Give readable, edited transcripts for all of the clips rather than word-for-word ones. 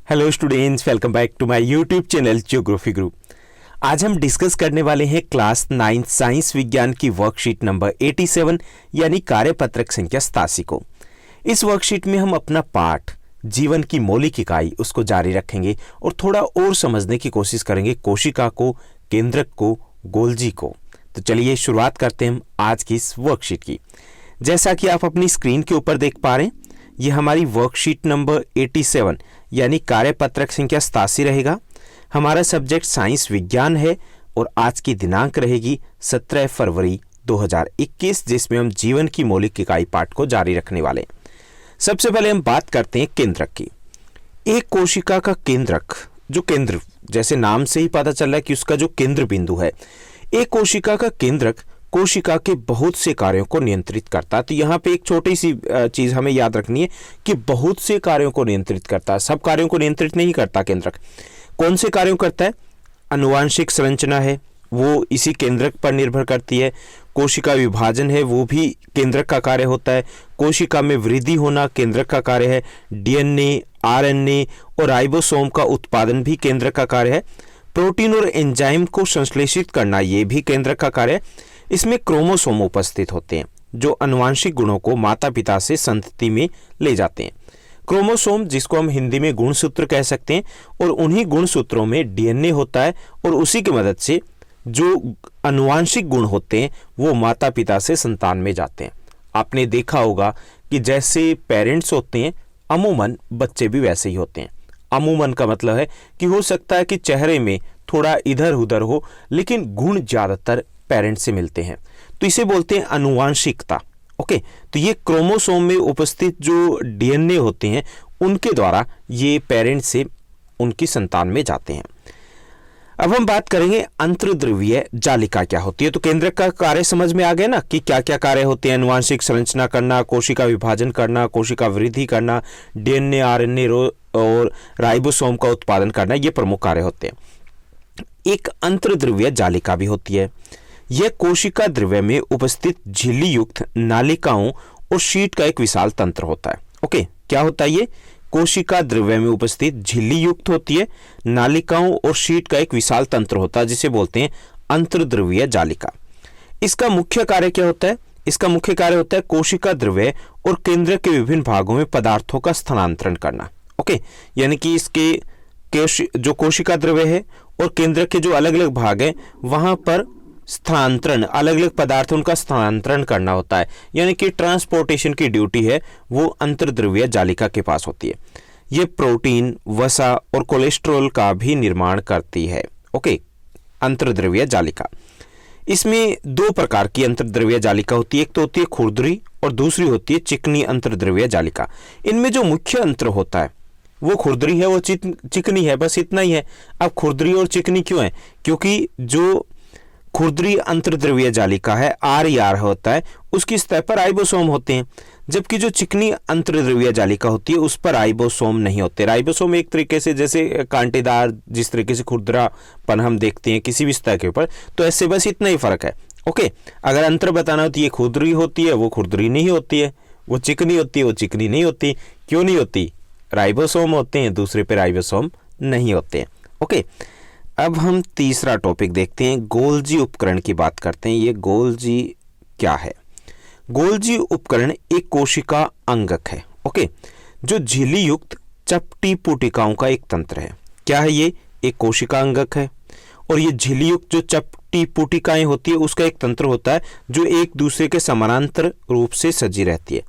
Hello students, welcome back to my YouTube channel geography group. आज हम discuss करने वाले हैं क्लास 9 साइंस विज्ञान की वर्कशीट नंबर 87 यानी कार्यपत्रक संख्या 87 को। इस वर्कशीट में हम अपना पाठ जीवन की मौलिक इकाई उसको जारी रखेंगे और थोड़ा और समझने की कोशिश करेंगे कोशिका को, केंद्रक को, गोल्जी को। तो चलिए शुरुआत करते हैं हम आज की इस वर्कशीट की। जैसा कि आप अपनी स्क्रीन के ऊपर देख पा रहे हैं, ये हमारी वर्कशीट नंबर 87 यानी कार्यपत्रक संख्या 87 रहेगा। हमारा सब्जेक्ट साइंस विज्ञान है और आज की दिनांक रहेगी 17 फरवरी 2021, जिसमें हम जीवन की मौलिक इकाई पाठ को जारी रखने वाले हैं। सबसे पहले हम बात करते हैं केंद्रक की। एक कोशिका का केंद्रक, जो केंद्र जैसे नाम से ही पता चल रहा है कि उसका जो केंद्र बिंदु है, एक कोशिका का केंद्रक कोशिका के बहुत से कार्यों को नियंत्रित करता है। तो यहाँ पे एक छोटी सी चीज हमें याद रखनी है कि बहुत से कार्यों को नियंत्रित करता है, सब कार्यों को नियंत्रित नहीं करता केंद्रक। कौन से कार्यों करता है? आनुवांशिक संरचना है वो इसी केंद्रक पर निर्भर करती है। कोशिका विभाजन है वो भी केंद्रक का कार्य होता है। कोशिका में वृद्धि होना केंद्रक का कार्य है। डीएनए, आरएनए और राइबोसोम का उत्पादन भी केंद्रक का कार्य है। प्रोटीन और एंजाइम को संश्लेषित करना ये भी केंद्रक का कार्य है। इसमें क्रोमोसोम उपस्थित होते हैं जो आनुवांशिक गुणों को माता पिता से संतति में ले जाते हैं। क्रोमोसोम, जिसको हम हिंदी में गुणसूत्र कह सकते हैं, और उन्हीं गुणसूत्रों में डीएनए होता है और उसी की मदद से जो आनुवांशिक गुण होते हैं वो माता पिता से संतान में जाते हैं। आपने देखा होगा कि जैसे पेरेंट्स होते हैं, अमूमन बच्चे भी वैसे ही होते हैं। अमूमन का मतलब है कि हो सकता है कि चेहरे में थोड़ा इधर उधर हो, लेकिन गुण ज्यादातर पेरेंट्स से मिलते हैं, तो इसे बोलते हैं आनुवांशिकता। ओके, तो ये क्रोमोसोम में उपस्थित जो डीएनए होते हैं उनके द्वारा ये पेरेंट्स से उनकी संतान में जाते हैं। अब हम बात करेंगे अंतर्द्रव्यीय जालिका क्या होती है। तो केंद्रक का कार्य समझ में आ गया ना कि क्या क्या कार्य होते हैं। आनुवांशिक संरचना करना, कोशिका विभाजन करना, कोशिका वृद्धि करना, डीएनए, आरएनए और राइबोसोम का उत्पादन करना, ये प्रमुख कार्य होते हैं। एक अंतर्द्रव्यीय जालिका भी होती है। यह कोशिका द्रव्य में उपस्थित झिल्ली युक्त नालिकाओं और शीट का एक विशाल तंत्र होता है। ओके, क्या होता है ये? कोशिका द्रव्य में उपस्थित झिल्ली युक्त होती है, नालिकाओं और शीट का एक विशाल तंत्र होता है, जिसे बोलते हैं अंतर्द्रव्यीय जालिका। इसका मुख्य कार्य क्या होता है? इसका मुख्य कार्य होता है कोशिका द्रव्य और केंद्र के विभिन्न भागों में पदार्थों का स्थानांतरण करना। ओके, यानी कि इसके जो कोशिका द्रव्य है और केंद्र के जो अलग अलग भाग हैं वहां पर स्थानांतरण, अलग अलग पदार्थों का स्थानांतरण करना होता है, यानी कि ट्रांसपोर्टेशन की ड्यूटी है वो अंतर्द्रव्यीय जालिका के पास होती है। ये प्रोटीन, वसा और कोलेस्ट्रॉल का भी निर्माण करती है। ओके, अंतर्द्रव्यीय जालिका। इसमें दो प्रकार की अंतर्द्रव्यीय जालिका होती है। एक तो होती है खुरदरी और दूसरी होती है चिकनी अंतर्द्रव्यीय जालिका। इनमें जो मुख्य अंतर होता है वो खुरदरी है, वो चिकनी है, बस इतना ही है। अब खुरदरी और चिकनी क्यों है? क्योंकि जो खुरदरी अंतर्द्रव्यीय जालिका है, आर होता है, उसकी सतह पर राइबोसोम होते हैं, जबकि जो चिकनी अंतर्द्रव्यीय जालिका होती है उस पर राइबोसोम नहीं होते। राइबोसोम एक तरीके से जैसे कांटेदार, जिस तरीके से खुरदरापन हम देखते हैं किसी भी सतह के ऊपर, तो ऐसे बस इतना ही फर्क है। ओके, अगर अंतर बताना हो तो ये खुरदरी होती है, वो खुरदरी नहीं होती है। वो चिकनी होती है, वो चिकनी नहीं होती। क्यों नहीं होती? राइबोसोम होते हैं, दूसरे पे राइबोसोम नहीं होते हैं। ओके, अब हम तीसरा टॉपिक देखते हैं, गोल्जी उपकरण की बात करते हैं। ये गोल्जी क्या है? गोल्जी उपकरण एक कोशिका अंगक है। ओके, जो झिल्ली युक्त चपटी पुटिकाओं का एक तंत्र है। क्या है ये? एक कोशिका अंगक है और ये झिल्ली युक्त जो चपटी पुटिकाएं होती है उसका एक तंत्र होता है जो एक दूसरे के समानांतर रूप से सजी रहती है,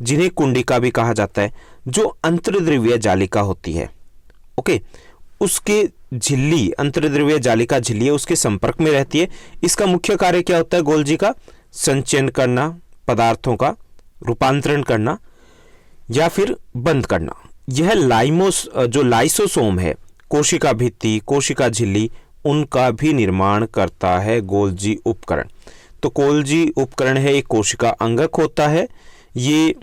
जिन्हें कुंडिका भी कहा जाता है। जो अंतर्द्रव्यीय जालिका होती है, ओके, उसके झिल्ली, अंतर्द्रव्यीय जालिका झिल्ली है, उसके संपर्क में रहती है। इसका मुख्य कार्य क्या होता है गोल्जी का? संचयन करना, पदार्थों का रूपांतरण करना या फिर बंद करना। यह जो लाइसोसोम है, कोशिका भित्ति, कोशिका झिल्ली, उनका भी निर्माण करता है गोल्जी उपकरण। तो गोल्जी उपकरण है एक कोशिका अंगक होता है। ये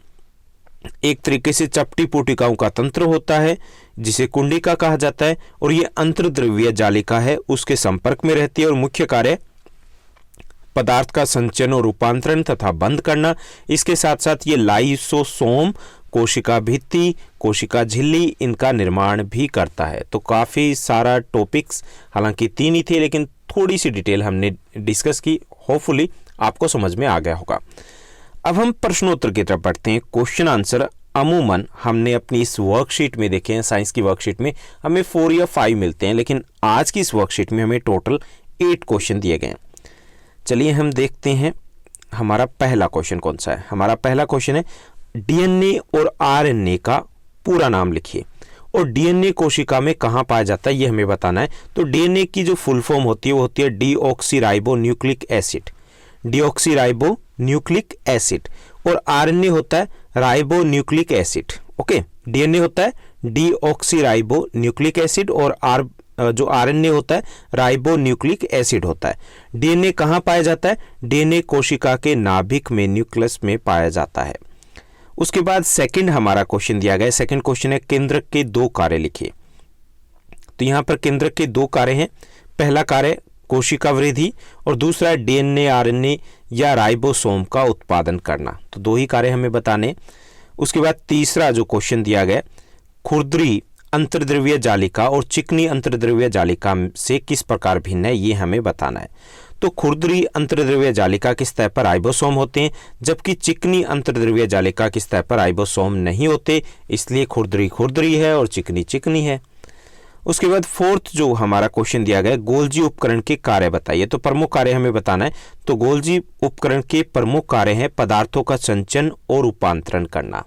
एक तरीके से चपटी पुटिकाओं का तंत्र होता है जिसे कुंडिका कहा जाता है, और ये अंतर्द्रव्यीय जालिका है, उसके संपर्क में रहती है और मुख्य कार्य पदार्थ का संचयन और रूपांतरण तथा बंद करना। इसके साथ साथ ये लाइसोसोम कोशिका भित्ति, कोशिका झिल्ली, इनका निर्माण भी करता है। तो काफ़ी सारा टॉपिक्स, हालांकि 3 ही थे लेकिन थोड़ी सी डिटेल हमने डिस्कस की, होपफुली आपको समझ में आ गया होगा। अब हम प्रश्नोत्तर की तरफ बढ़ते हैं। क्वेश्चन आंसर अमूमन हमने अपनी इस वर्कशीट में देखे हैं, साइंस की वर्कशीट में हमें 4 या 5 मिलते हैं, लेकिन आज की इस वर्कशीट में हमें टोटल 8 क्वेश्चन दिए गए हैं। चलिए हम देखते हैं हमारा पहला क्वेश्चन कौन सा है। हमारा पहला क्वेश्चन है डीएनए और आरएनए का पूरा नाम लिखिए, और डीएनए कोशिका में कहाँ पाया जाता है ये हमें बताना है। तो डीएनए की जो फुल फॉर्म होती है वो होती है deoxyribo nucleic acid, deoxyribo nucleic acid, और आरएनए होता है ribo nucleic acid. Okay, DNA होता है डीऑक्सीराइबो न्यूक्लिक एसिड और जो आरएनए होता है राइबो न्यूक्लिक एसिड होता है। डीएनए कहाँ पाया जाता है? डीएनए कोशिका के नाभिक में, न्यूक्लियस में पाया जाता है। उसके बाद सेकंड हमारा क्वेश्चन दिया गया है। सेकंड क्वेश्चन है केंद्रक के 2 कार्य लिखिए। तो यहाँ पर केंद्रक के 2 कार्य हैं। पहला कार्य कोशिका वृद्धि और दूसरा है डीएनए आरएनए या राइबोसोम का उत्पादन करना। तो 2 ही कार्य हमें बताने। उसके बाद तीसरा जो क्वेश्चन दिया गया, खुरदरी अंतर्द्रव्य जालिका और चिकनी अंतर्द्रव्य जालिका से किस प्रकार भिन्न है, ये हमें बताना है। तो खुरदरी अंतर्द्रव्य जालिका की सतह पर राइबोसोम होते हैं, जबकि चिकनी अंतर्द्रव्य जालिका की सतह पर राइबोसोम नहीं होते, इसलिए खुरदरी खुरदरी है और चिकनी चिकनी है। उसके बाद फोर्थ जो हमारा क्वेश्चन दिया गया, गोल्जी उपकरण के कार्य बताइए। तो प्रमुख कार्य हमें बताना है। तो गोल्जी उपकरण के प्रमुख कार्य हैं पदार्थों का संचयन और रूपांतरण करना।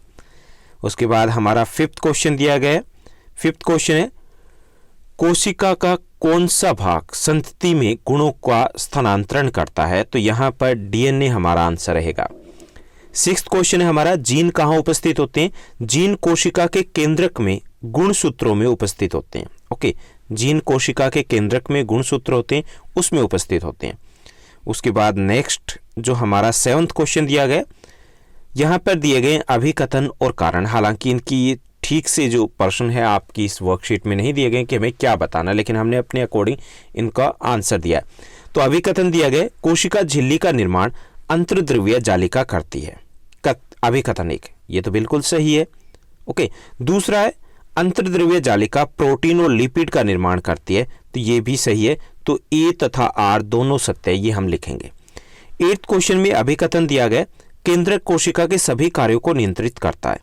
उसके बाद हमारा फिफ्थ क्वेश्चन दिया गया है। फिफ्थ क्वेश्चन है कोशिका का कौन सा भाग संतति में गुणों का स्थानांतरण करता है। तो यहां पर डीएनए हमारा आंसर रहेगा। सिक्स्थ क्वेश्चन है हमारा जीन कहां उपस्थित होते हैं। जीन कोशिका के केंद्रक में गुणसूत्रों में उपस्थित होते हैं। ओके, जीन कोशिका के केंद्रक में गुणसूत्र होते हैं, उसमें उपस्थित होते हैं। उसके बाद नेक्स्ट जो हमारा 7वां क्वेश्चन दिया गया, यहां पर दिए गए अभिकथन और कारण। हालांकि इनकी ठीक से जो प्रश्न है आपकी इस वर्कशीट में नहीं दिए गए कि हमें क्या बताना, लेकिन हमने अपने अकॉर्डिंग इनका आंसर दिया। तो अभिकथन दिया गया कोशिका झिल्ली का निर्माण अंतर्द्रव्य जालिका करती है। अभिकथन 1, ये तो बिल्कुल सही है। ओके, दूसरा है अंतर्द्रव्य जालिका प्रोटीन और लिपिड का निर्माण करती है। तो ये भी सही है। तो ए तथा आर दोनों सत्य है, ये हम लिखेंगे। 8th क्वेश्चन में अभिकथन दिया गया केंद्रक कोशिका के सभी कार्यों को नियंत्रित करता है।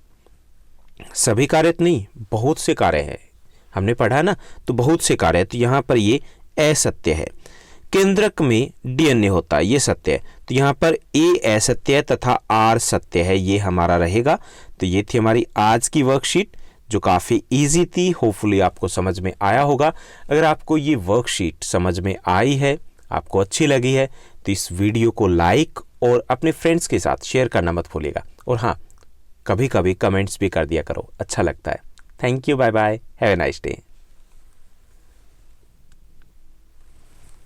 सभी कार्य नहीं, बहुत से कार्य है, हमने पढ़ा ना, तो बहुत से कार्य है। तो यहां पर ये असत्य है। केंद्रक में डीएनए होता है, ये सत्य है। तो यहां पर ए असत्य है तथा आर सत्य है, ये हमारा रहेगा। तो ये थी हमारी आज की वर्कशीट जो काफ़ी इजी थी। होपफुली आपको समझ में आया होगा। अगर आपको ये वर्कशीट समझ में आई है, आपको अच्छी लगी है, तो इस वीडियो को लाइक और अपने फ्रेंड्स के साथ शेयर करना मत भूलिएगा। और हाँ, कभी कभी कमेंट्स भी कर दिया करो, अच्छा लगता है। Thank you, bye bye, have a nice day.